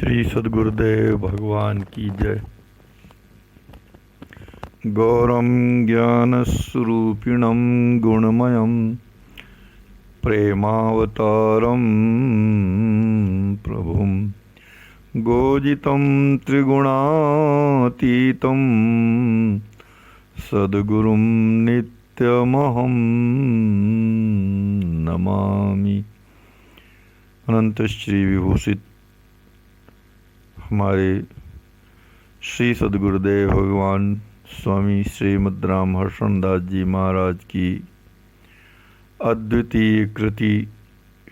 श्री सद्गुरुदेव भगवान की जय। गौरम ज्ञानस्वरूपिणं गुणमयं प्रेमावतारं प्रभुं गोजितं त्रिगुणातीतं सद्गुरुं नित्यमहं नमामि। अनंत श्री विभूषित हमारे श्री सद्गुरुदेव भगवान स्वामी श्रीमद् राम हर्षण दास जी महाराज की अद्वितीय कृति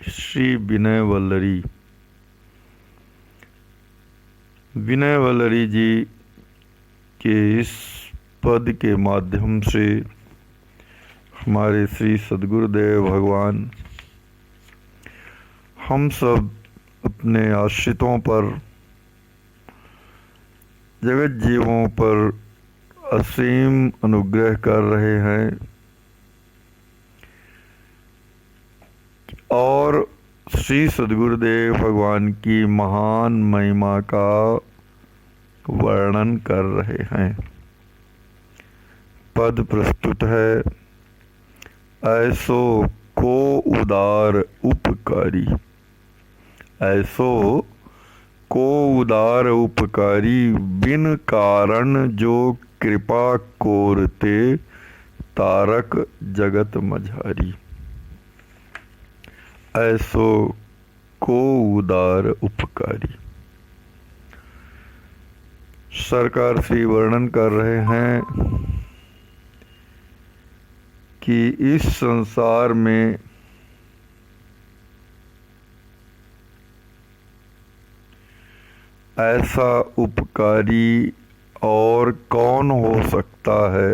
श्री विनय वल्लरी जी के इस पद के माध्यम से हमारे श्री सद्गुरुदेव भगवान हम सब अपने आश्रितों पर, जगत जीवों पर असीम अनुग्रह कर रहे हैं और श्री सद्गुरुदेव भगवान की महान महिमा का वर्णन कर रहे हैं। पद प्रस्तुत है। ऐसो को उदार उपकारी, ऐसो को उदार उपकारी, बिन कारण जो कृपा कोरते, तारक जगत मझारी। ऐसो को उदार उपकारी। सरकार श्री वर्णन कर रहे हैं कि इस संसार में ऐसा उपकारी और कौन हो सकता है,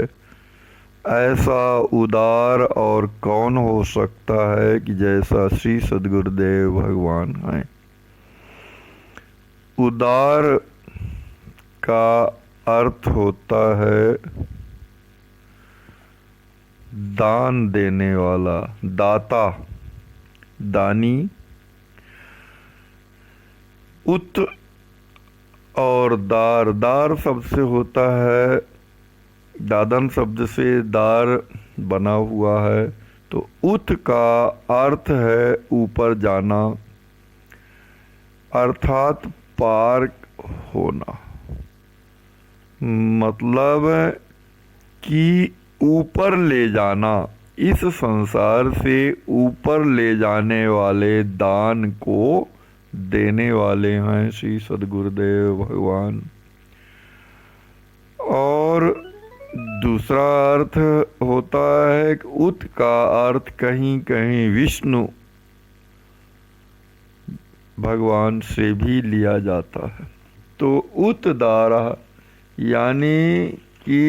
ऐसा उदार और कौन हो सकता है कि जैसा श्री सद्गुरुदेव भगवान हैं। उदार का अर्थ होता है दान देने वाला, दाता, दानी। उत और दार, दार शब्द से होता है, दादन शब्द से दार बना हुआ है। तो उत का अर्थ है ऊपर जाना, अर्थात पार होना। मतलब कि ऊपर ले जाना, इस संसार से ऊपर ले जाने वाले दान को देने वाले हैं श्री सद्गुरुदेव भगवान। और दूसरा अर्थ होता है कि उत का अर्थ कहीं कहीं विष्णु भगवान से भी लिया जाता है। तो उत दारा यानी कि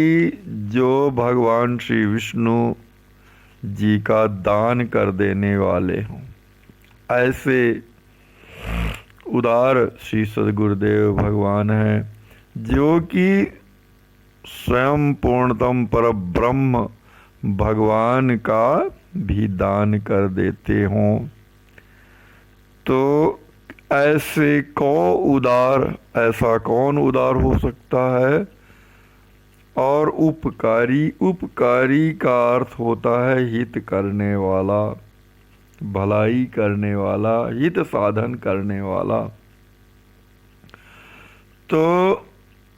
जो भगवान श्री विष्णु जी का दान कर देने वाले हों, ऐसे उदार श्री सद्गुरुदेव भगवान हैं, जो कि स्वयं पूर्णतम पर ब्रह्म भगवान का भी दान कर देते हों। तो ऐसे को उदार, ऐसा कौन उदार हो सकता है। और उपकारी, उपकारी का अर्थ होता है हित करने वाला, भलाई करने वाला, हित साधन करने वाला। तो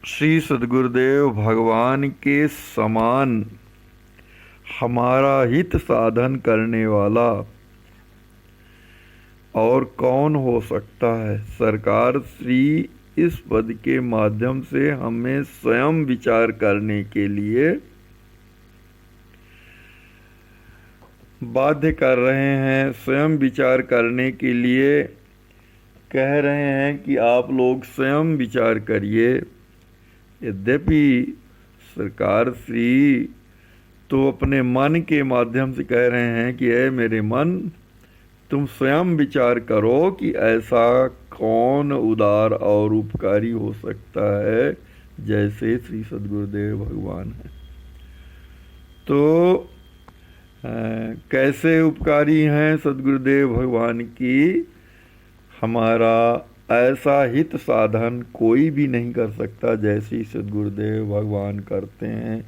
श्री सद्गुरुदेव भगवान के समान हमारा हित साधन करने वाला और कौन हो सकता है। सरकार श्री इस पद के माध्यम से हमें स्वयं विचार करने के लिए बाध्य कर रहे हैं, स्वयं विचार करने के लिए कह रहे हैं कि आप लोग स्वयं विचार करिए। यद्यपि सरकार श्री तो अपने मन के माध्यम से कह रहे हैं कि ऐ मेरे मन, तुम स्वयं विचार करो कि ऐसा कौन उदार और उपकारी हो सकता है जैसे श्री सद्गुरुदेव भगवान है। तो कैसे उपकारी हैं सद्गुरुदेव भगवान की, हमारा ऐसा हित साधन कोई भी नहीं कर सकता जैसी सद्गुरुदेव भगवान करते हैं।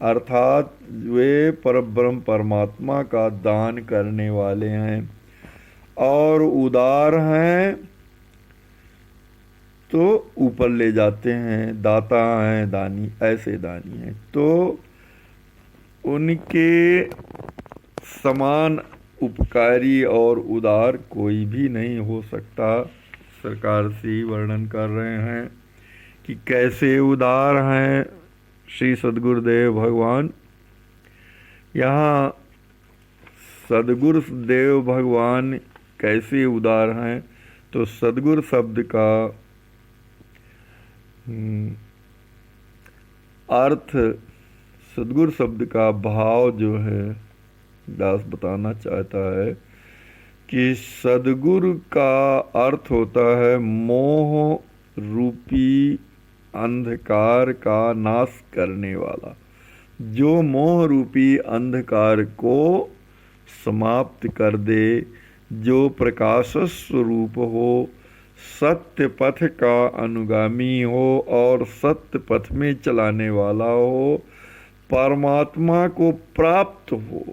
अर्थात वे परब्रह्म परमात्मा का दान करने वाले हैं और उदार हैं तो ऊपर ले जाते हैं, दाता हैं, दानी, ऐसे दानी हैं। तो उनके समान उपकारी और उदार कोई भी नहीं हो सकता। सरकार से वर्णन कर रहे हैं कि कैसे उदार हैं श्री सद्गुरुदेव भगवान। यहाँ सद्गुरुदेव भगवान कैसे उदार हैं, तो सद्गुरु शब्द का अर्थ, सद्गुरु शब्द का भाव जो है दास बताना चाहता है कि सद्गुरु का अर्थ होता है मोह रूपी अंधकार का नाश करने वाला। जो मोह रूपी अंधकार को समाप्त कर दे, जो प्रकाश स्वरूप हो, सत्य पथ का अनुगामी हो और सत्य पथ में चलाने वाला हो, परमात्मा को प्राप्त हो,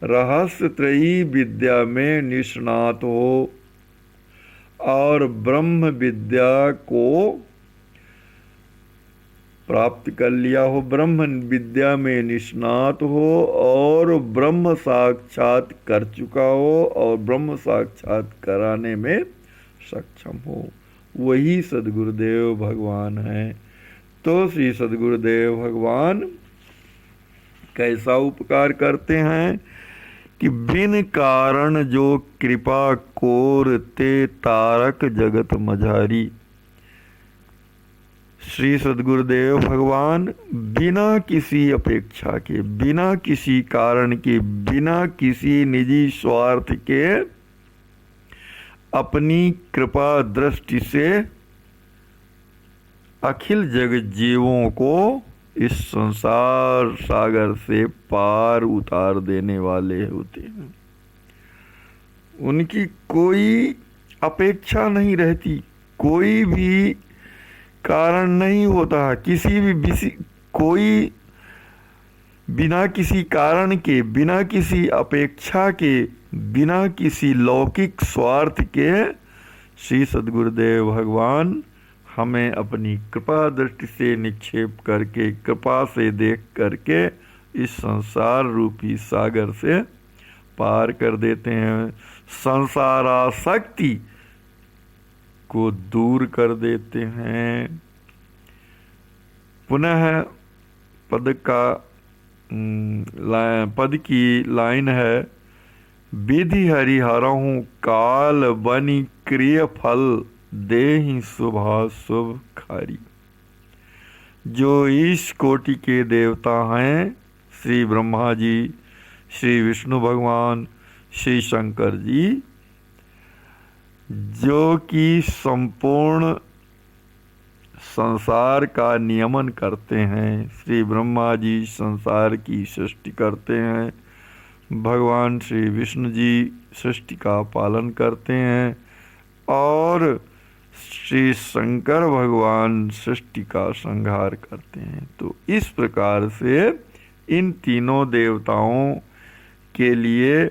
रहस्य त्रयी विद्या में निष्णात हो और ब्रह्म विद्या को प्राप्त कर लिया हो, ब्रह्म विद्या में निष्णात हो और ब्रह्म साक्षात कर चुका हो और ब्रह्म साक्षात कराने में सक्षम हो, वही सद्गुरुदेव भगवान हैं। तो श्री सद्गुरुदेव भगवान कैसा उपकार करते हैं कि बिन कारण जो कृपा कोरते तारक जगत मझारी। श्री सद्गुरुदेव भगवान बिना किसी अपेक्षा के, बिना किसी कारण के, बिना किसी निजी स्वार्थ के अपनी कृपा दृष्टि से अखिल जगत जीवों को इस संसार सागर से पार उतार देने वाले होते हैं। उनकी कोई अपेक्षा नहीं रहती, कोई भी कारण नहीं होता, कोई बिना किसी कारण के, बिना किसी अपेक्षा के, बिना किसी लौकिक स्वार्थ के श्री सद्गुरुदेव भगवान हमें अपनी कृपा दृष्टि से निक्षेप करके, कृपा से देख करके इस संसार रूपी सागर से पार कर देते हैं, संसारासक्ति को दूर कर देते हैं। पुनः पद की लाइन है, विधि हरिहरहु काल बनि क्रिय फल देहि शुभाशुभ खारी। जो इस कोटि के देवता हैं, श्री ब्रह्मा जी, श्री विष्णु भगवान, श्री शंकर जी, जो कि संपूर्ण संसार का नियमन करते हैं। श्री ब्रह्मा जी संसार की सृष्टि करते हैं, भगवान श्री विष्णु जी सृष्टि का पालन करते हैं और श्री शंकर भगवान सृष्टि का संहार करते हैं। तो इस प्रकार से इन तीनों देवताओं के लिए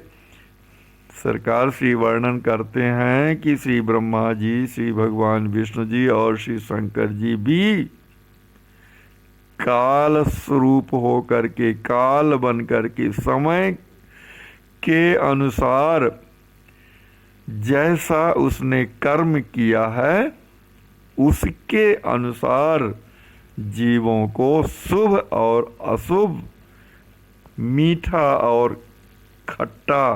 सरकार श्री वर्णन करते हैं कि श्री ब्रह्मा जी, श्री भगवान विष्णु जी और श्री शंकर जी भी काल स्वरूप हो करके, काल बन करके, समय के अनुसार जैसा उसने कर्म किया है उसके अनुसार जीवों को शुभ और अशुभ, मीठा और खट्टा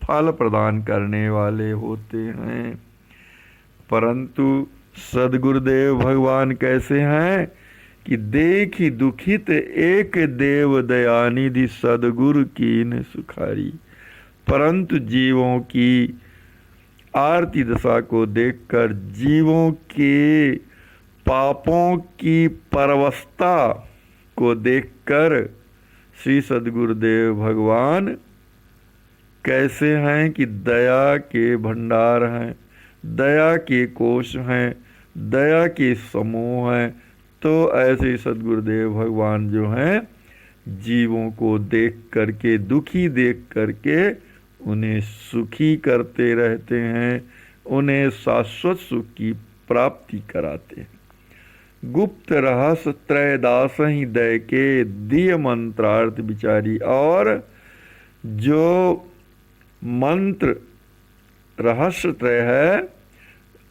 फल प्रदान करने वाले होते हैं। परंतु सद्गुरुदेव भगवान कैसे हैं कि देखी दुखित एक देव दयानिधि सद्गुरु कीन सुखारी। परंतु जीवों की आरती दशा को देखकर, जीवों के पापों की परवस्था को देखकर श्री सद्गुरुदेव भगवान कैसे हैं कि दया के भंडार हैं। दया के कोश हैं, दया के समूह हैं। तो ऐसे सद्गुरुदेव भगवान जो हैं जीवों को देख करके, दुखी देख करके उन्हें सुखी करते रहते हैं, उन्हें शाश्वत सुख की प्राप्ति कराते हैं। गुप्त रहस्य त्रय दास ही दय के दिय मंत्रार्थ विचारी। और जो मंत्र रहस्य त्रय है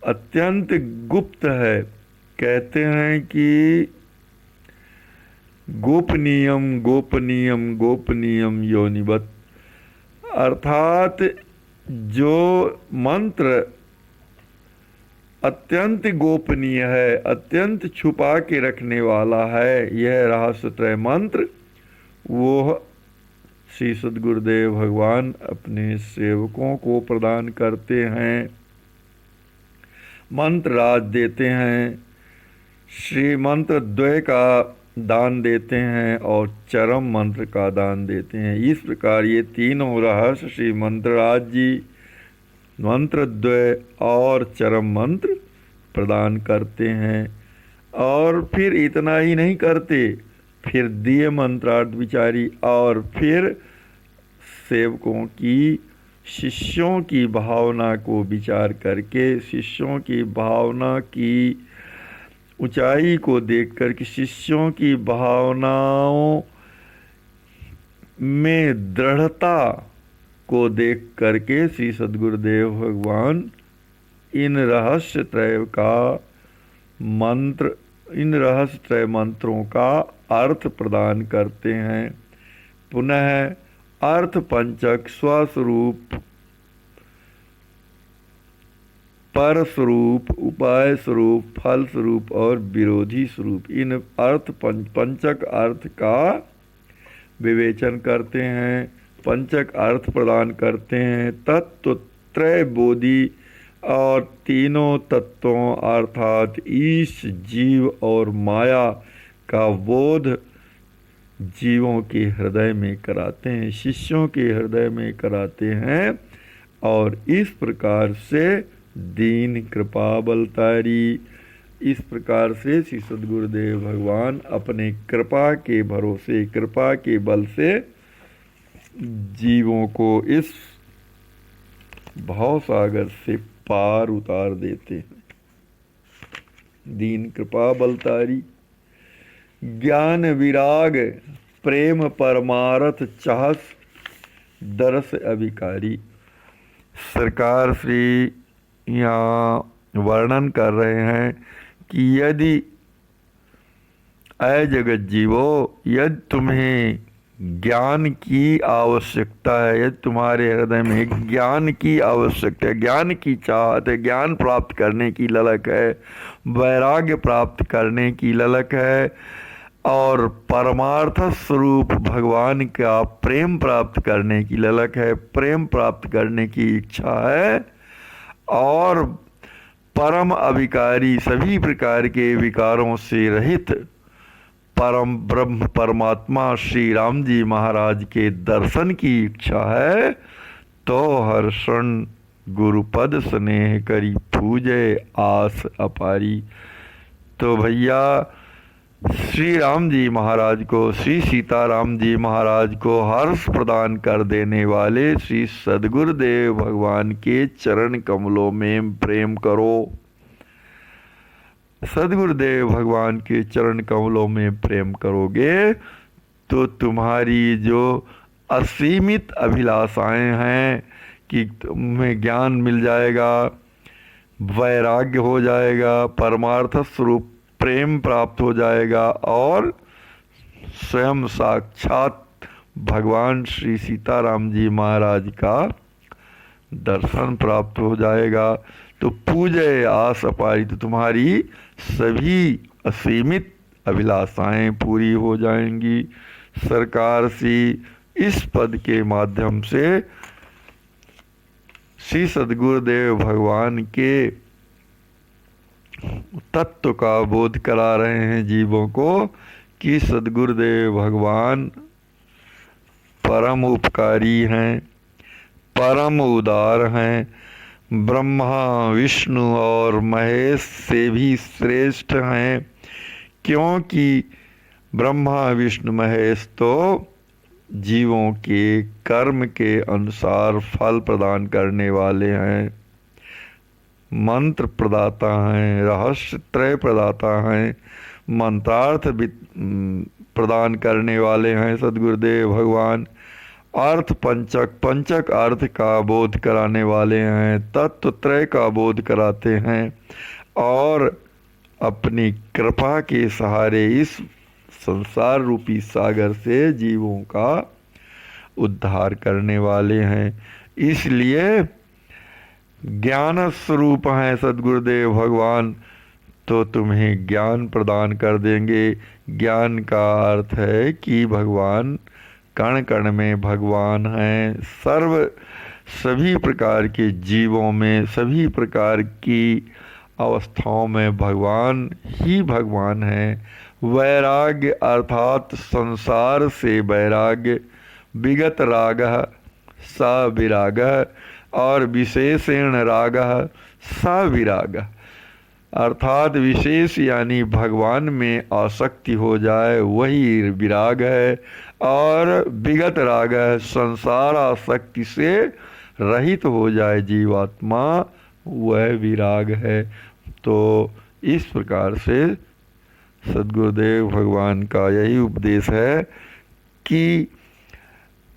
अत्यंत गुप्त है, कहते हैं कि गोपनीयम गोपनीयम गोपनीयम योनिवत, अर्थात जो मंत्र अत्यंत गोपनीय है, अत्यंत छुपा के रखने वाला है, यह रहस्यत्रय मंत्र वो श्री सद्गुरुदेव भगवान अपने सेवकों को प्रदान करते हैं, मंत्र राज देते हैं, श्री मंत्र द्वय का दान देते हैं और चरम मंत्र का दान देते हैं। इस प्रकार ये तीनों रहस्य श्री मंत्रराज जी मंत्र द्वय और चरम मंत्र प्रदान करते हैं। और फिर इतना ही नहीं करते, फिर दिए मंत्रार्थ विचारी, और फिर सेवकों की शिष्यों की भावना को विचार करके, शिष्यों की भावना की ऊंचाई को देखकर कि शिष्यों की भावनाओं में दृढ़ता को देख करके श्री सद्गुरुदेव भगवान इन रहस्य त्रय का मंत्र, इन रहस्य त्रय मंत्रों का अर्थ प्रदान करते हैं। पुनः अर्थ पंचक स्वस्वरूप, पर स्वरूप, उपाय स्वरूप, फल स्वरूप और विरोधी स्वरूप, इन अर्थ पंचक अर्थ का विवेचन करते हैं, पंचक अर्थ प्रदान करते हैं। तत्व त्रय बोधि और तीनों तत्वों अर्थात ईश, जीव और माया का बोध जीवों के हृदय में कराते हैं, शिष्यों के हृदय में कराते हैं। और इस प्रकार से दीन कृपा बलतारी, इस प्रकार से श्री सद्गुरुदेव भगवान अपने कृपा के भरोसे, कृपा के बल से जीवों को इस भाव सागर से पार उतार देते हैं। दीन कृपा बलतारी, ज्ञान विराग प्रेम परमारथ चाहस दरस अभिकारी। सरकार श्री यहाँ वर्णन कर रहे हैं कि यदि अय जगत जीवो, यदि तुम्हें ज्ञान की आवश्यकता है, यदि तुम्हारे हृदय में ज्ञान की आवश्यकता है, ज्ञान की चाहत है, ज्ञान प्राप्त करने की ललक है, वैराग्य प्राप्त करने की ललक है और परमार्थ स्वरूप भगवान का प्रेम प्राप्त करने की ललक है, प्रेम प्राप्त करने की इच्छा है और परम अभिकारी, सभी प्रकार के विकारों से रहित परम ब्रह्म परमात्मा श्री राम जी महाराज के दर्शन की इच्छा है, तो हर्षण गुरुपद स्नेह करी पूजे आस अपारी। तो भैया श्री राम जी महाराज को, श्री सीताराम जी महाराज को हर्ष प्रदान कर देने वाले श्री सद्गुरुदेव भगवान के चरण कमलों में प्रेम करो। सद्गुरुदेव भगवान के चरण कमलों में प्रेम करोगे तो तुम्हारी जो असीमित अभिलाषाएं हैं कि तुम्हें ज्ञान मिल जाएगा, वैराग्य हो जाएगा, परमार्थ स्वरूप प्रेम प्राप्त हो जाएगा और स्वयं साक्षात भगवान श्री सीताराम जी महाराज का दर्शन प्राप्त हो जाएगा। तो पूजे आस अपारी, तो तुम्हारी सभी असीमित अभिलाषाएं पूरी हो जाएंगी। सरकार सी इस पद के माध्यम से श्री सद्गुरुदेव भगवान के तत्व का बोध करा रहे हैं जीवों को कि सद्गुरुदेव भगवान परम उपकारी हैं, परम उदार हैं, ब्रह्मा विष्णु और महेश से भी श्रेष्ठ हैं, क्योंकि ब्रह्मा विष्णु महेश तो जीवों के कर्म के अनुसार फल प्रदान करने वाले हैं, मंत्र प्रदाता हैं, रहस्य त्रय प्रदाता हैं, मंत्रार्थ प्रदान करने वाले हैं सद्गुरुदेव भगवान। अर्थ पंचक, पंचक अर्थ का बोध कराने वाले हैं, तत्व त्रय का बोध कराते हैं और अपनी कृपा के सहारे इस संसार रूपी सागर से जीवों का उद्धार करने वाले हैं। इसलिए ज्ञान स्वरूप हैं सद्गुरुदेव भगवान, तो तुम्हें ज्ञान प्रदान कर देंगे। ज्ञान का अर्थ है कि भगवान कण कण में भगवान हैं, सभी प्रकार के जीवों में, सभी प्रकार की अवस्थाओं में भगवान ही भगवान हैं। वैराग्य अर्थात संसार से वैराग्य, विगत राग स विराग और विशेषेण राग स विराग, अर्थात विशेष यानी भगवान में आसक्ति हो जाए वही विराग है, और विगत राग है संसार आसक्ति से रहित हो जाए जीवात्मा, वह विराग है। तो इस प्रकार से सद्गुरुदेव भगवान का यही उपदेश है कि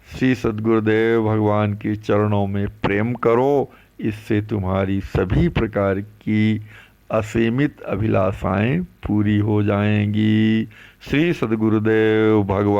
श्री सद्गुरुदेव भगवान के चरणों में प्रेम करो, इससे तुम्हारी सभी प्रकार की असीमित अभिलाषाएं पूरी हो जाएंगी। श्री सद्गुरुदेव भगवान।